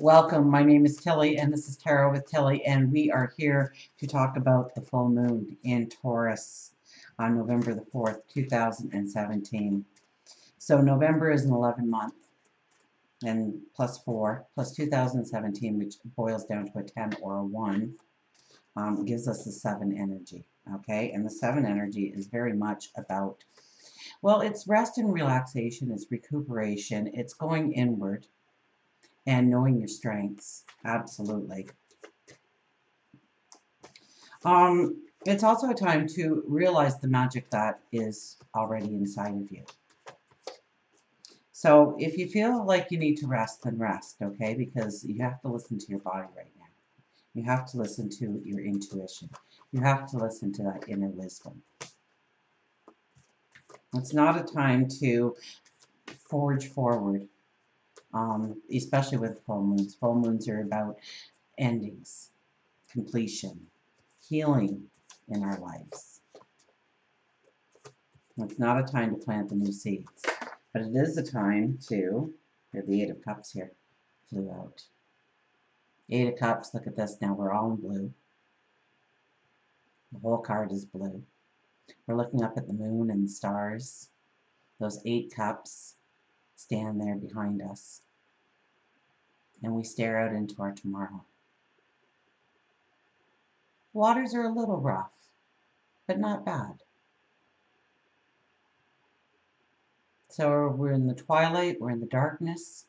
Welcome. My name is Tilly, and this is Tarot with Tilly, and we are here to talk about the full moon in Taurus on November the 4th, 2017. So November is an 11 month, and plus 4, plus 2017, which boils down to a 10 or a 1, gives us the 7 energy. Okay, and the 7 energy is very much about, well, it's rest and relaxation, it's recuperation, it's going inward and knowing your strengths. Absolutely. It's also a time to realize the magic that is already inside of you. So if you feel like you need to rest, then rest, okay? Because you have to listen to your body right now. You have to listen to your intuition. You have to listen to that inner wisdom. It's not a time to forge forward, especially with full moons. Full moons are about endings, completion, healing in our lives. It's not a time to plant the new seeds, but it is a time to, the Eight of Cups here flew out. Eight of Cups, look at this now, we're all in blue. The whole card is blue. We're looking up at the moon and the stars. Those 8 cups stand there behind us. And we stare out into our tomorrow. Waters are a little rough, but not bad. So we're in the twilight, we're in the darkness.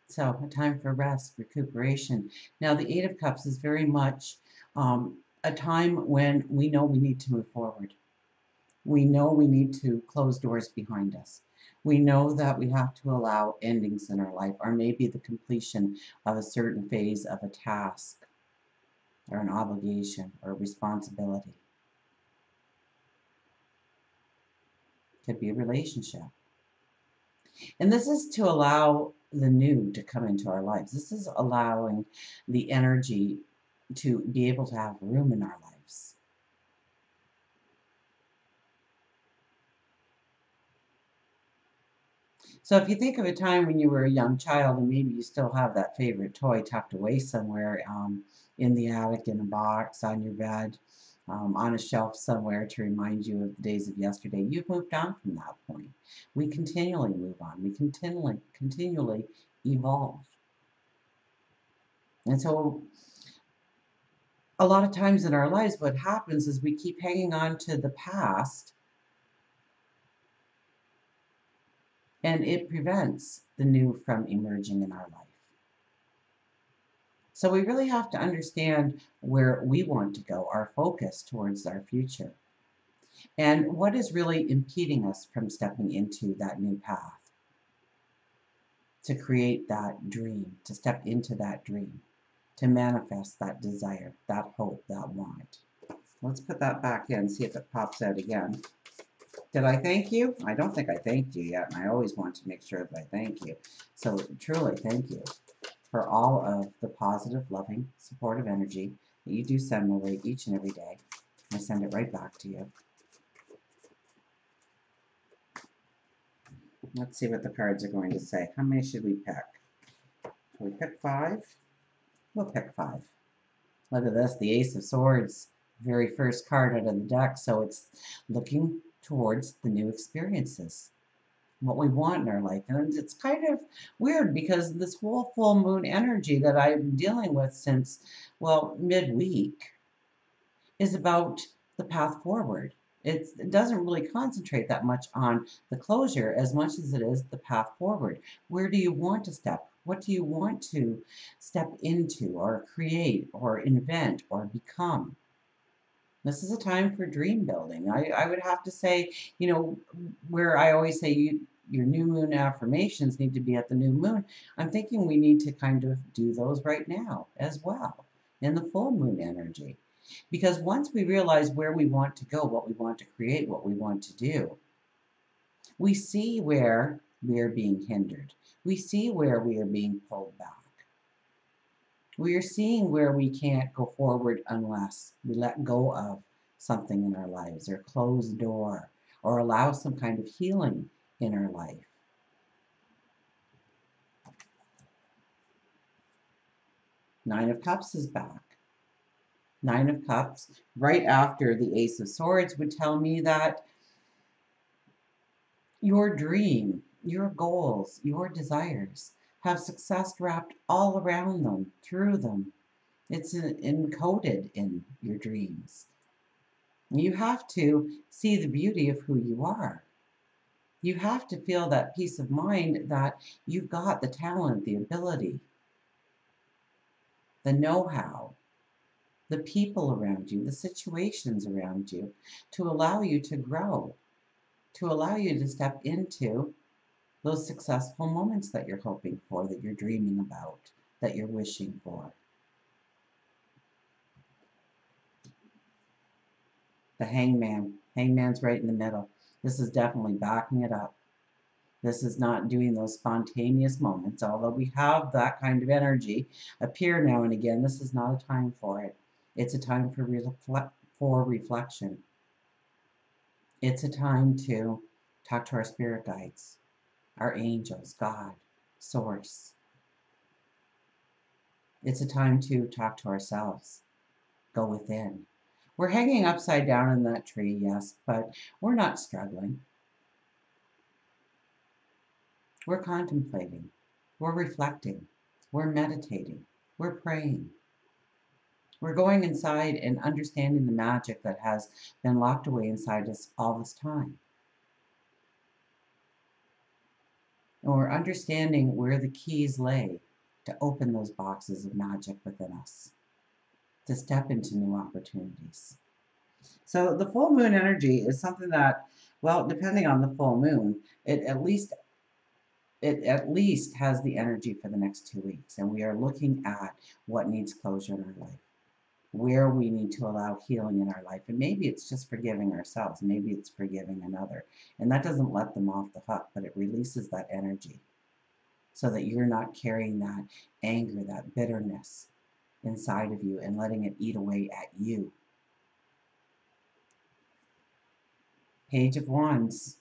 So a time for rest, recuperation. Now the Eight of Cups is very much a time when we know we need to move forward. We know we need to close doors behind us. We know that we have to allow endings in our life, or maybe the completion of a certain phase of a task, or an obligation, or a responsibility. Could be a relationship. And this is to allow the new to come into our lives. This is allowing the energy to be able to have room in our lives. So if you think of a time when you were a young child and maybe you still have that favorite toy tucked away somewhere in the attic, in a box, on your bed, on a shelf somewhere to remind you of the days of yesterday, you've moved on from that point. We continually move on. We continually evolve. And so a lot of times in our lives, what happens is we keep hanging on to the past, and it prevents the new from emerging in our life. So we really have to understand where we want to go, our focus towards our future, and what is really impeding us from stepping into that new path, to create that dream, to step into that dream, to manifest that desire, that hope, that want. Let's put that back in, see if it pops out again. Did I thank you? I don't think I thanked you yet, and I always want to make sure that I thank you. So truly, thank you for all of the positive, loving, supportive energy that you do send my way each and every day. I send it right back to you. Let's see what the cards are going to say. How many should we pick? Should we pick 5? We'll pick 5. Look at this, the Ace of Swords, very first card out of the deck. So it's looking towards the new experiences, what we want in our life. And it's kind of weird because this whole full moon energy that I'm dealing with since, well, midweek is about the path forward. It doesn't really concentrate that much on the closure as much as it is the path forward. Where do you want to step? What do you want to step into or create or invent or become? This is a time for dream building. I would have to say, where I always say your new moon affirmations need to be at the new moon, I'm thinking we need to kind of do those right now as well in the full moon energy. Because once we realize where we want to go, what we want to create, what we want to do, we see where we are being hindered. We see where we are being pulled back. We are seeing where we can't go forward unless we let go of something in our lives, or close the door, or allow some kind of healing in our life. Nine of Cups is back. Nine of Cups, right after the Ace of Swords, would tell me that your dream, your goals, your desires have success wrapped all around them, through them. It's encoded in your dreams. You have to see the beauty of who you are. You have to feel that peace of mind that you've got the talent, the ability, the know-how, the people around you, the situations around you, to allow you to grow, to allow you to step into those successful moments that you're hoping for, that you're dreaming about, that you're wishing for. The Hangman. Hangman's right in the middle. This is definitely backing it up. This is not doing those spontaneous moments, although we have that kind of energy appear now and again. This is not a time for it. It's a time for reflection. It's a time to talk to our spirit guides, our angels, God, Source. It's a time to talk to ourselves, go within. We're hanging upside down in that tree, yes, but we're not struggling. We're contemplating, we're reflecting, we're meditating, we're praying. We're going inside and understanding the magic that has been locked away inside us all this time. And we're understanding where the keys lay to open those boxes of magic within us, to step into new opportunities. So the full moon energy is something that, well, depending on the full moon, it at least has the energy for the next 2 weeks. And we are looking at what needs closure in our life, where we need to allow healing in our life. And maybe it's just forgiving ourselves. Maybe it's forgiving another. And that doesn't let them off the hook, but it releases that energy so that you're not carrying that anger, that bitterness inside of you and letting it eat away at you. Page of Wands.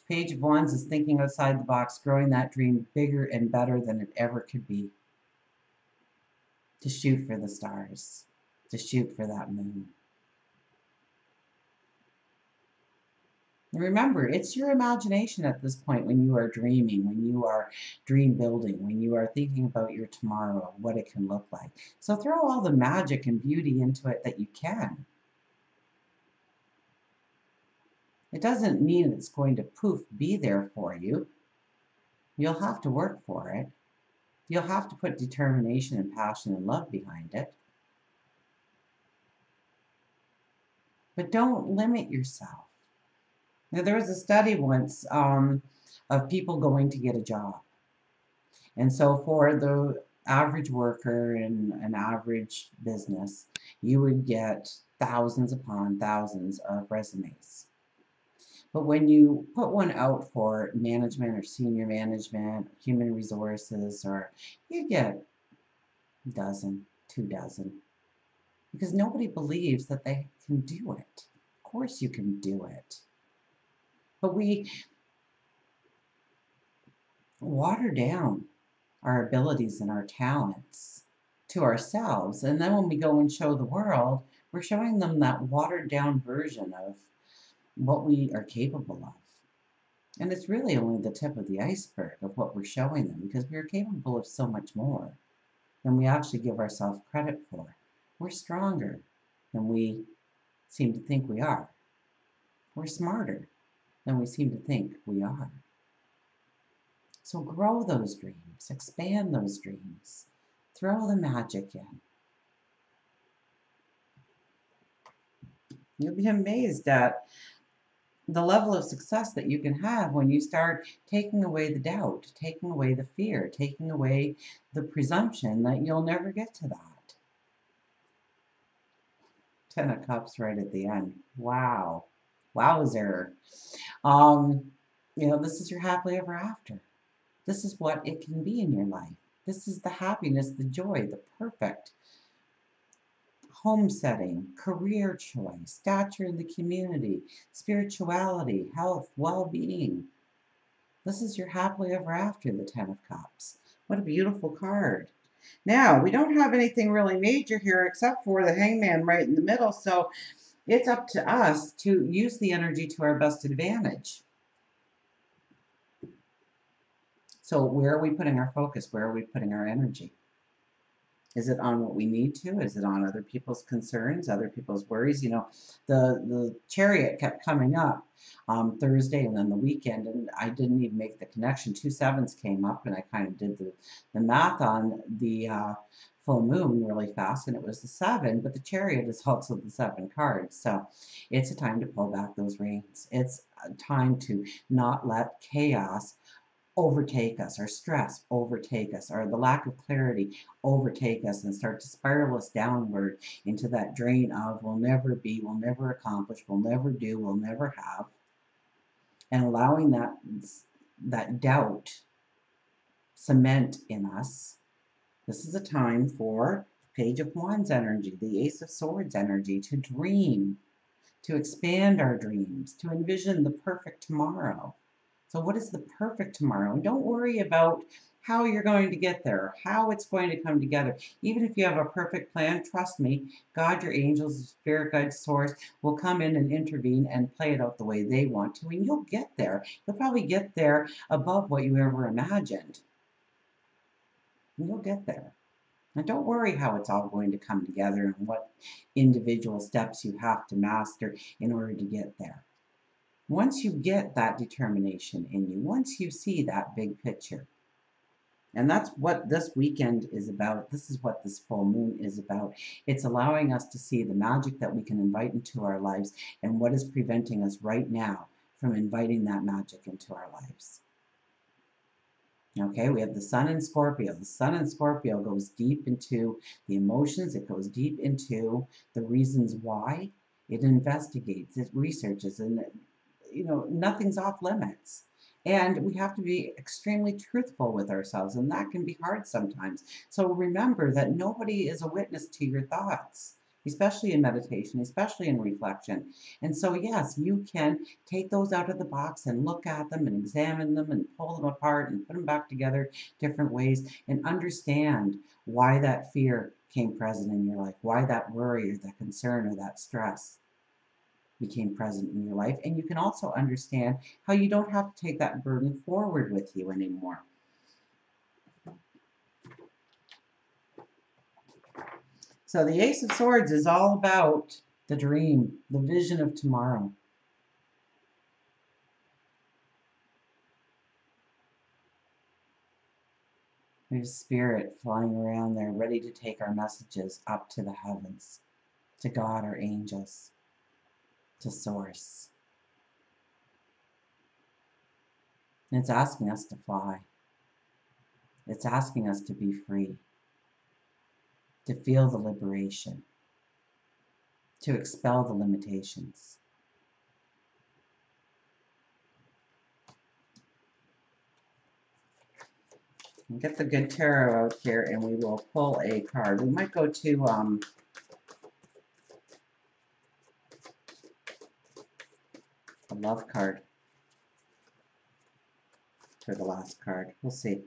Page of Wands is thinking outside the box, growing that dream bigger and better than it ever could be. To shoot for the stars, to shoot for that moon. And remember, it's your imagination at this point when you are dreaming, when you are dream building, when you are thinking about your tomorrow, what it can look like. So throw all the magic and beauty into it that you can. It doesn't mean it's going to poof be there for you. You'll have to work for it. You'll have to put determination and passion and love behind it. But don't limit yourself. Now, there was a study once of people going to get a job. And so for the average worker in an average business, you would get thousands upon thousands of resumes. But when you put one out for management or senior management, human resources, or you get a dozen, 2 dozen, because nobody believes that they can do it. Of course you can do it. But we water down our abilities and our talents to ourselves. And then when we go and show the world, we're showing them that watered down version of what we are capable of. And it's really only the tip of the iceberg of what we're showing them, because we're capable of so much more than we actually give ourselves credit for. We're stronger than we seem to think we are. We're smarter than we seem to think we are. So grow those dreams, expand those dreams, throw the magic in. You'll be amazed at the level of success that you can have when you start taking away the doubt, taking away the fear, taking away the presumption that you'll never get to that. 10 of Cups right at the end. Wow. Wowzer. This is your happily ever after. This is what it can be in your life. This is the happiness, the joy, the perfect home setting, career choice, stature in the community, spirituality, health, well-being. This is your happily ever after, the 10 of Cups. What a beautiful card. Now, we don't have anything really major here except for the hangman right in the middle, so it's up to us to use the energy to our best advantage. So where are we putting our focus? Where are we putting our energy? Is it on what we need to? Is it on other people's concerns, other people's worries? You know, the chariot kept coming up Thursday and then the weekend, and I didn't even make the connection. 2 sevens came up, and I kind of did the math on the full moon really fast, and it was the 7, but the chariot is also the 7 cards. So it's a time to pull back those reins. It's a time to not let chaos overtake us, or stress overtake us, or the lack of clarity overtake us and start to spiral us downward into that drain of we'll never be, we'll never accomplish, we'll never do, we'll never have, and allowing that doubt cement in us. This is a time for Page of Wands energy, the Ace of Swords energy, to dream, to expand our dreams, to envision the perfect tomorrow. So what is the perfect tomorrow? And don't worry about how you're going to get there, how it's going to come together. Even if you have a perfect plan, trust me, God, your angels, spirit guide, source will come in and intervene and play it out the way they want to, and you'll get there. You'll probably get there above what you ever imagined. And you'll get there. And don't worry how it's all going to come together and what individual steps you have to master in order to get there. Once you get that determination in you, once you see that big picture, and that's what this weekend is about, this is what this full moon is about. It's allowing us to see the magic that we can invite into our lives and what is preventing us right now from inviting that magic into our lives. Okay, we have the Sun in Scorpio. The Sun in Scorpio goes deep into the emotions. It goes deep into the reasons why. It investigates, it researches, and nothing's off limits. And we have to be extremely truthful with ourselves, and that can be hard sometimes. So remember that nobody is a witness to your thoughts, especially in meditation, especially in reflection. And so, yes, you can take those out of the box and look at them and examine them and pull them apart and put them back together different ways and understand why that fear came present in your life, why that worry or that concern or that stress became present in your life. And you can also understand how you don't have to take that burden forward with you anymore. So the Ace of Swords is all about the dream, the vision of tomorrow. There's spirit flying around there, ready to take our messages up to the heavens, to God, our angels, to Source. And it's asking us to fly. It's asking us to be free, to feel the liberation, to expel the limitations. And get the good tarot out here and we will pull a card. We might go to a love card for the last card. We'll see.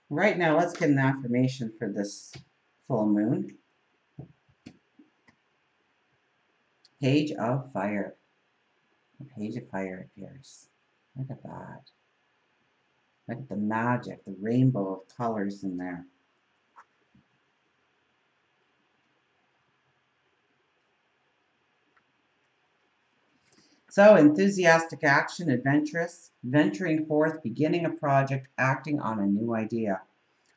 Right now, let's get an affirmation for this full moon. Page of Fire. A page of fire appears. Look at that. Look at the magic, the rainbow of colors in there. So, enthusiastic action, adventurous, venturing forth, beginning a project, acting on a new idea.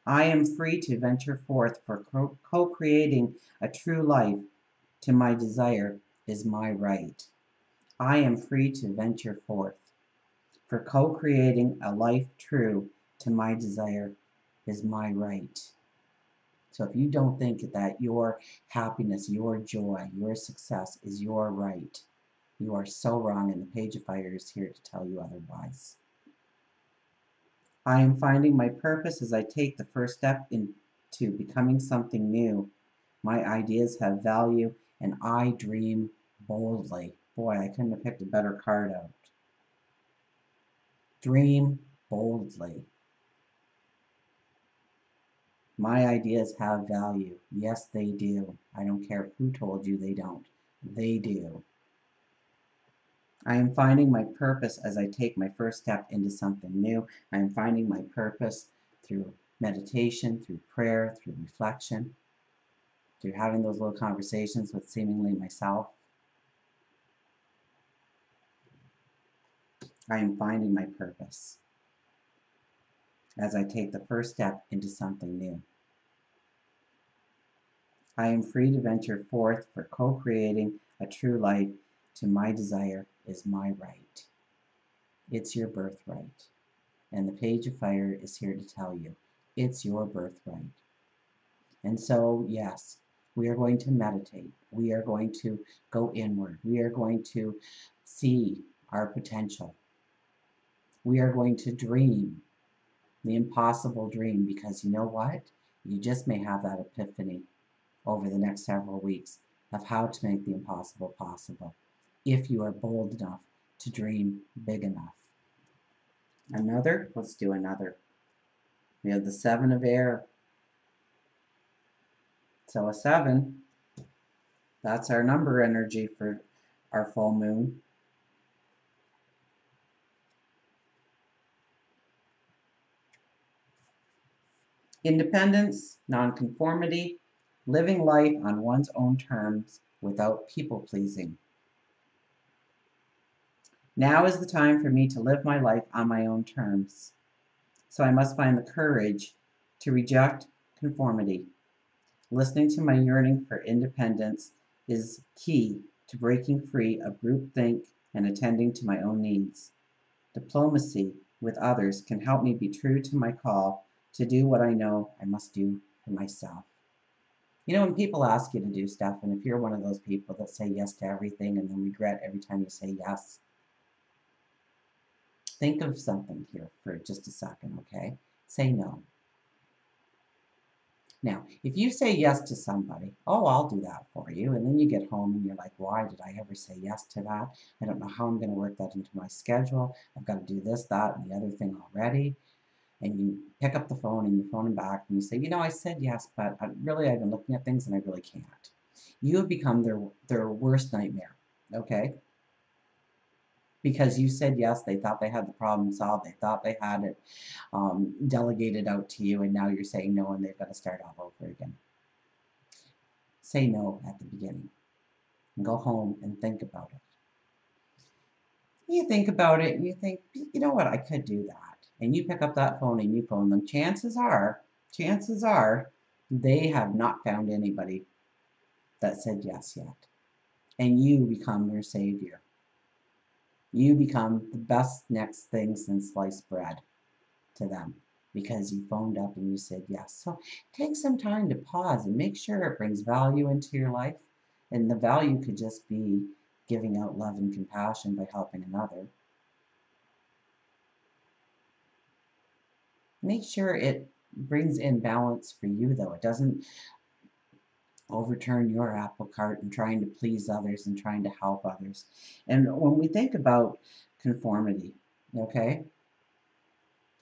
I am free to venture forth for co-creating a true life. To my desire is my right. I am free to venture forth for co-creating a life true to my desire is my right. So if you don't think that your happiness, your joy, your success is your right, you are so wrong, and the Page of Fire is here to tell you otherwise. I am finding my purpose as I take the first step into becoming something new. My ideas have value, and I dream boldly. Boy, I couldn't have picked a better card out. Dream boldly. My ideas have value. Yes, they do. I don't care who told you they don't. They do. I am finding my purpose as I take my first step into something new. I am finding my purpose through meditation, through prayer, through reflection, through having those little conversations with seemingly myself. I am finding my purpose as I take the first step into something new. I am free to venture forth for co-creating a true life to my desire is my right. It's your birthright. And the Page of Fire is here to tell you, it's your birthright. And so, yes, we are going to meditate. We are going to go inward. We are going to see our potential. We are going to dream the impossible dream, because you know what? You just may have that epiphany over the next several weeks of how to make the impossible possible if you are bold enough to dream big enough. Another? Let's do another. We have the Seven of Air. So a 7, that's our number energy for our full moon. Independence, nonconformity, living life on one's own terms without people-pleasing. Now is the time for me to live my life on my own terms. So I must find the courage to reject conformity. Listening to my yearning for independence is key to breaking free of groupthink and attending to my own needs. Diplomacy with others can help me be true to my call to do what I know I must do for myself. You know, when people ask you to do stuff, and if you're one of those people that say yes to everything and then regret every time you say yes, think of something here for just a second, okay? Say no. Now, if you say yes to somebody, oh, I'll do that for you, and then you get home and you're like, why did I ever say yes to that? I don't know how I'm going to work that into my schedule. I've got to do this, that, and the other thing already. And you pick up the phone and you phone them back and you say, you know, I said yes, but I've been looking at things and I really can't. You have become their worst nightmare, okay? Because you said yes, they thought they had the problem solved, they thought they had it delegated out to you, and now you're saying no and they've got to start all over again. Say no at the beginning and go home and think about it. You think about it and you think, you know what, I could do that. And you pick up that phone and you phone them. Chances are they have not found anybody that said yes yet. And you become their savior. You become the best next thing since sliced bread to them because you phoned up and you said yes. So take some time to pause and make sure it brings value into your life. And the value could just be giving out love and compassion by helping another. Make sure it brings in balance for you, though. It doesn't overturn your apple cart and trying to please others and trying to help others. And when we think about conformity, okay,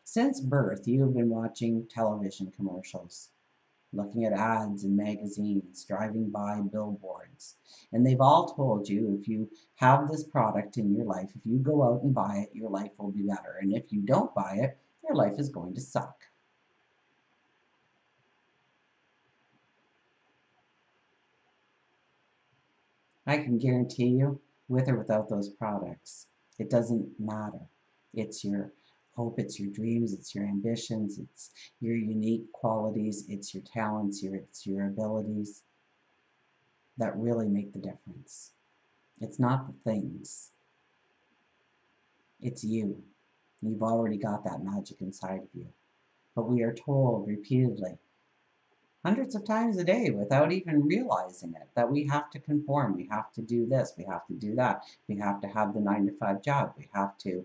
since birth, you have been watching television commercials, looking at ads in magazines, driving by billboards, and they've all told you if you have this product in your life, if you go out and buy it, your life will be better. And if you don't buy it, your life is going to suck. I can guarantee you, with or without those products, it doesn't matter. It's your hope, it's your dreams, it's your ambitions, it's your unique qualities, it's your talents, it's your abilities that really make the difference. It's not the things, it's you. You've already got that magic inside of you. But we are told repeatedly, hundreds of times a day without even realizing it, that we have to conform, we have to do this, we have to do that, we have to have the 9-to-5 job, we have to,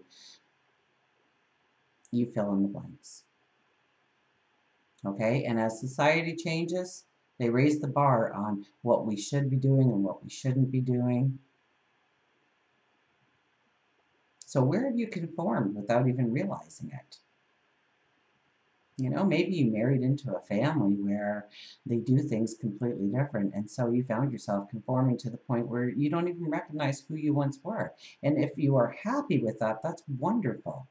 you fill in the blanks. Okay, and as society changes, they raise the bar on what we should be doing and what we shouldn't be doing. So where have you conformed without even realizing it? You know, maybe you married into a family where they do things completely different, and so you found yourself conforming to the point where you don't even recognize who you once were. And if you are happy with that, that's wonderful.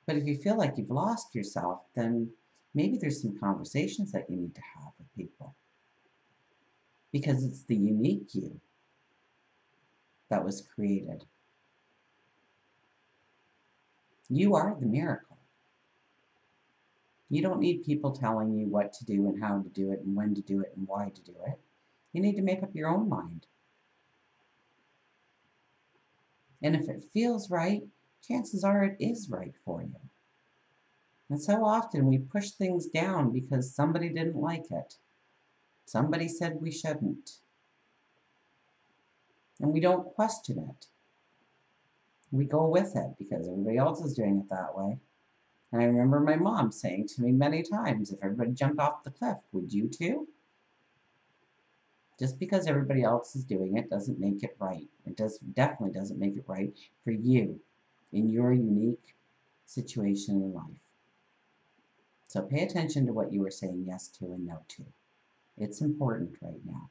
But if you feel like you've lost yourself, then maybe there's some conversations that you need to have with people, because it's the unique you that was created. You are the miracle. You don't need people telling you what to do and how to do it and when to do it and why to do it. You need to make up your own mind. And if it feels right, chances are it is right for you. And so often we push things down because somebody didn't like it. Somebody said we shouldn't. And we don't question it. We go with it because everybody else is doing it that way. And I remember my mom saying to me many times, if everybody jumped off the cliff, would you too? Just because everybody else is doing it doesn't make it right. It definitely doesn't make it right for you in your unique situation in life. So pay attention to what you are saying yes to and no to. It's important right now.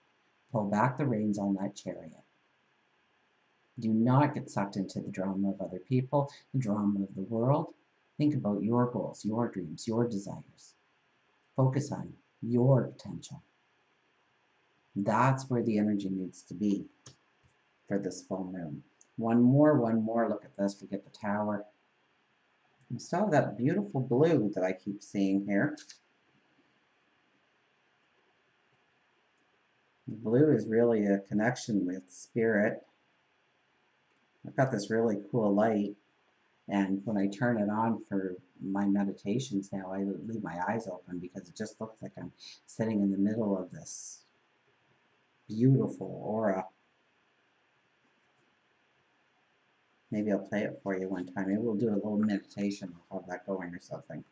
Pull back the reins on that chariot. Do not get sucked into the drama of other people, the drama of the world. Think about your goals, your dreams, your desires. Focus on your potential. That's where the energy needs to be for this full moon. One more. Look at this. We get the Tower. We still have that beautiful blue that I keep seeing here. The blue is really a connection with spirit. I've got this really cool light, and when I turn it on for my meditations now, I leave my eyes open because it just looks like I'm sitting in the middle of this beautiful aura. Maybe I'll play it for you one time. Maybe we'll do a little meditation. I'll have that going or something.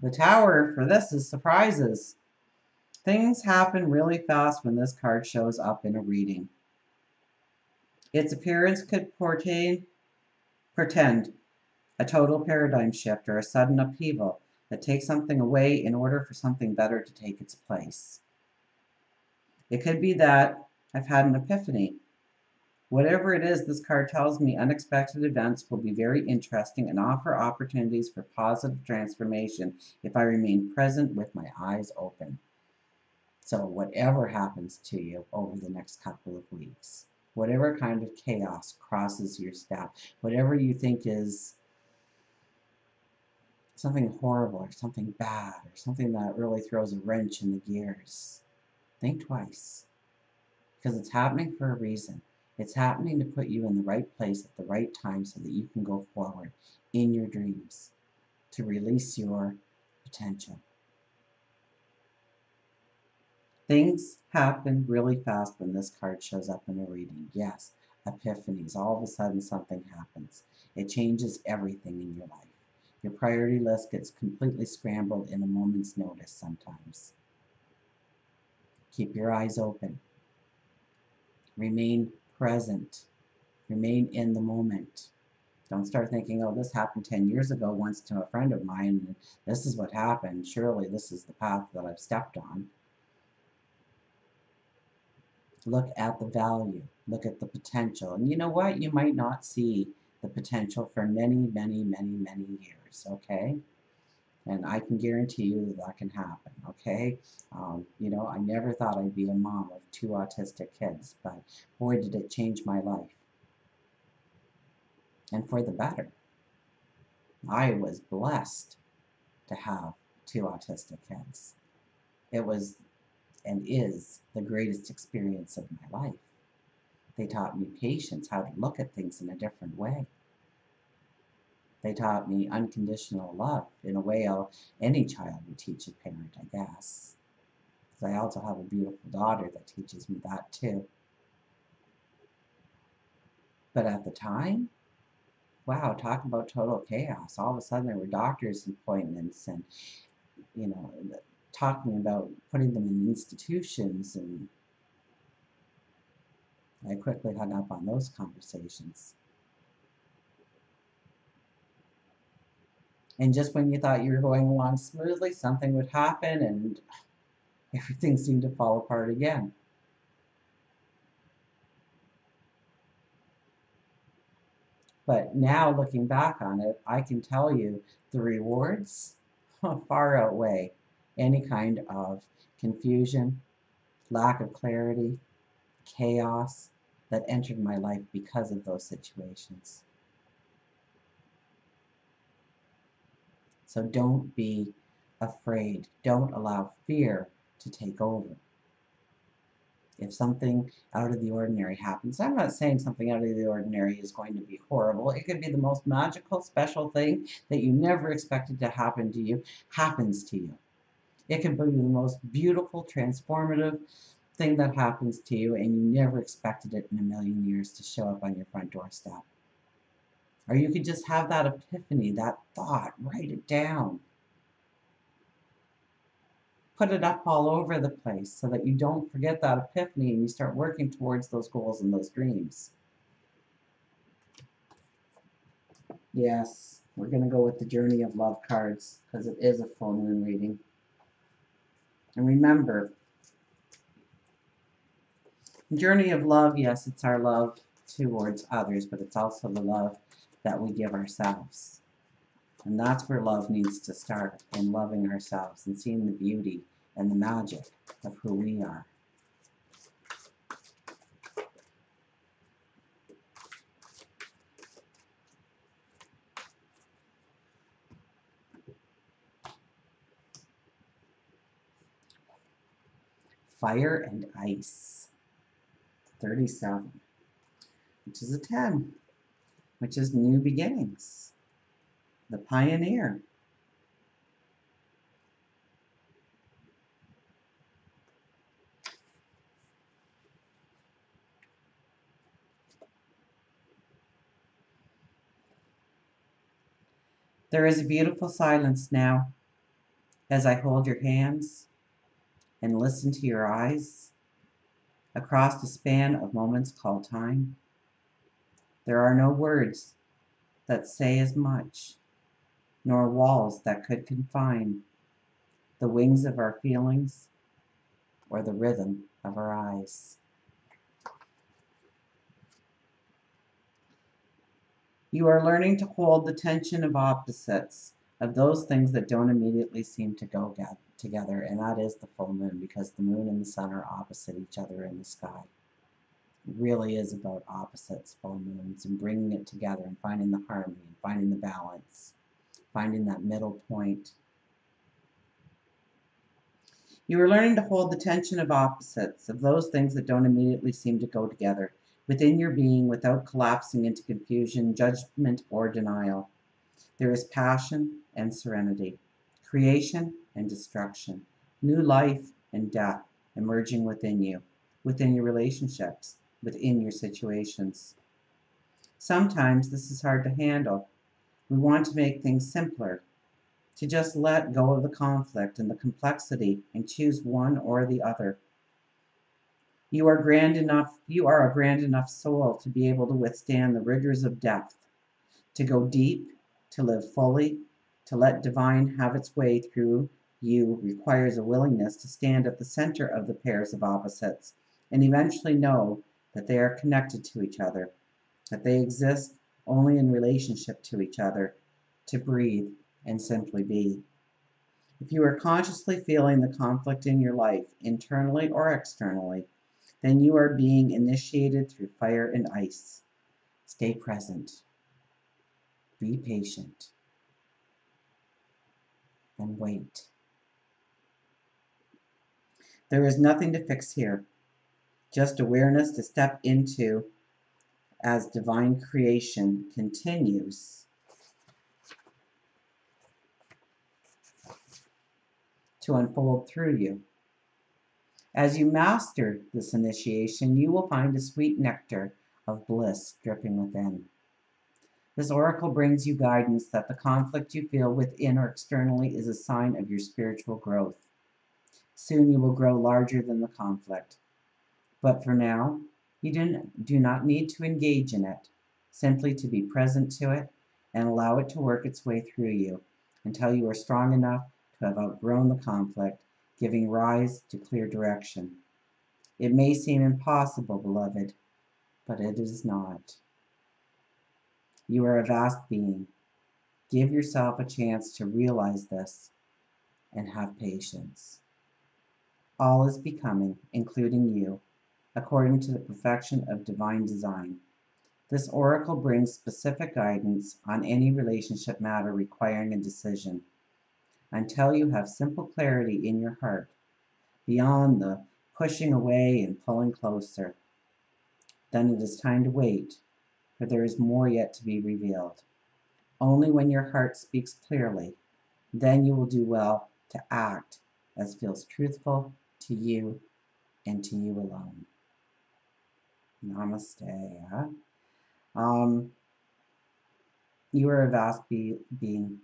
The Tower for this is surprises. Things happen really fast when this card shows up in a reading. Its appearance could portend a total paradigm shift or a sudden upheaval that takes something away in order for something better to take its place. It could be that I've had an epiphany. Whatever it is, this card tells me unexpected events will be very interesting and offer opportunities for positive transformation if I remain present with my eyes open. So whatever happens to you over the next couple of weeks, whatever kind of chaos crosses your path, whatever you think is something horrible or something bad or something that really throws a wrench in the gears, think twice, because it's happening for a reason. It's happening to put you in the right place at the right time so that you can go forward in your dreams, to release your potential. Things happen really fast when this card shows up in a reading. Yes, epiphanies. All of a sudden something happens. It changes everything in your life. Your priority list gets completely scrambled in a moment's notice sometimes. Keep your eyes open. Remain present. Remain in the moment. Don't start thinking, oh, this happened 10 years ago once to a friend of mine, and this is what happened. Surely this is the path that I've stepped on. Look at the value. Look at the potential. And you know what? You might not see the potential for many, many, many, many years, okay? And I can guarantee you that that can happen, okay? You know, I never thought I'd be a mom of 2 autistic kids, but boy, did it change my life. And for the better. I was blessed to have 2 autistic kids. It was and is the greatest experience of my life. They taught me patience, how to look at things in a different way. They taught me unconditional love in a way any child would teach a parent, I guess. Because I also have a beautiful daughter that teaches me that too. But at the time, wow, talk about total chaos. All of a sudden there were doctor's appointments and, you know, talking about putting them in institutions, and I quickly hung up on those conversations. And just when you thought you were going along smoothly, something would happen and everything seemed to fall apart again. But now looking back on it, I can tell you the rewards far outweigh any kind of confusion, lack of clarity, chaos that entered my life because of those situations. So don't be afraid. Don't allow fear to take over. If something out of the ordinary happens, I'm not saying something out of the ordinary is going to be horrible. It could be the most magical, special thing that you never expected to happen to you, happens to you. It could be the most beautiful, transformative thing that happens to you, and you never expected it in a million years to show up on your front doorstep. Or you could just have that epiphany, that thought, write it down. Put it up all over the place so that you don't forget that epiphany and you start working towards those goals and those dreams. Yes, we're going to go with the Journey of Love cards because it is a full moon reading. And remember, Journey of Love, yes, it's our love towards others, but it's also the love that we give ourselves. And that's where love needs to start, in loving ourselves and seeing the beauty and the magic of who we are. Fire and Ice, 37, which is a 10, which is new beginnings. The Pioneer. There is a beautiful silence now as I hold your hands and listen to your eyes across the span of moments called time. There are no words that say as much, nor walls that could confine the wings of our feelings or the rhythm of our eyes. You are learning to hold the tension of opposites, of those things that don't immediately seem to go together, and that is the full moon, because the moon and the sun are opposite each other in the sky. It really is about opposites, full moons, and bringing it together and finding the harmony, and finding the balance, finding that middle point. You are learning to hold the tension of opposites, of those things that don't immediately seem to go together, within your being without collapsing into confusion, judgment, or denial. There is passion and serenity, creation and destruction, new life and death emerging within you, within your relationships, within your situations. Sometimes this is hard to handle. We want to make things simpler, to just let go of the conflict and the complexity and choose one or the other. You are a grand enough soul to be able to withstand the rigors of depth, to go deep, to live fully, to let divine have its way through you requires a willingness to stand at the center of the pairs of opposites and eventually know that they are connected to each other, that they exist only in relationship to each other, to breathe and simply be. If you are consciously feeling the conflict in your life, internally or externally, then you are being initiated through fire and ice. Stay present. Be patient. And wait. There is nothing to fix here, just awareness to step into as divine creation continues to unfold through you. As you master this initiation, you will find a sweet nectar of bliss dripping within. This oracle brings you guidance that the conflict you feel within or externally is a sign of your spiritual growth. Soon you will grow larger than the conflict. But for now, you do not need to engage in it, simply to be present to it and allow it to work its way through you until you are strong enough to have outgrown the conflict, giving rise to clear direction. It may seem impossible, beloved, but it is not. You are a vast being. Give yourself a chance to realize this and have patience. All is becoming, including you, according to the perfection of divine design. This oracle brings specific guidance on any relationship matter requiring a decision. Until you have simple clarity in your heart, beyond the pushing away and pulling closer, then it is time to wait, for there is more yet to be revealed. Only when your heart speaks clearly, then you will do well to act as feels truthful to you and to you alone. Namaste. Huh? You are a vast being.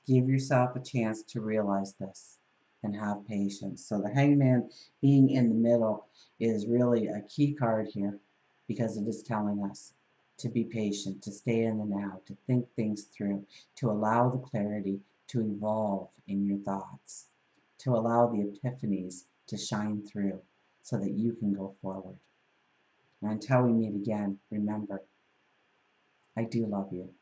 Give yourself a chance to realize this and have patience. So the hangman being in the middle is really a key card here because it is telling us to be patient, to stay in the now, to think things through, to allow the clarity to evolve in your thoughts, to allow the epiphanies to shine through so that you can go forward. And until we meet again, remember, I do love you.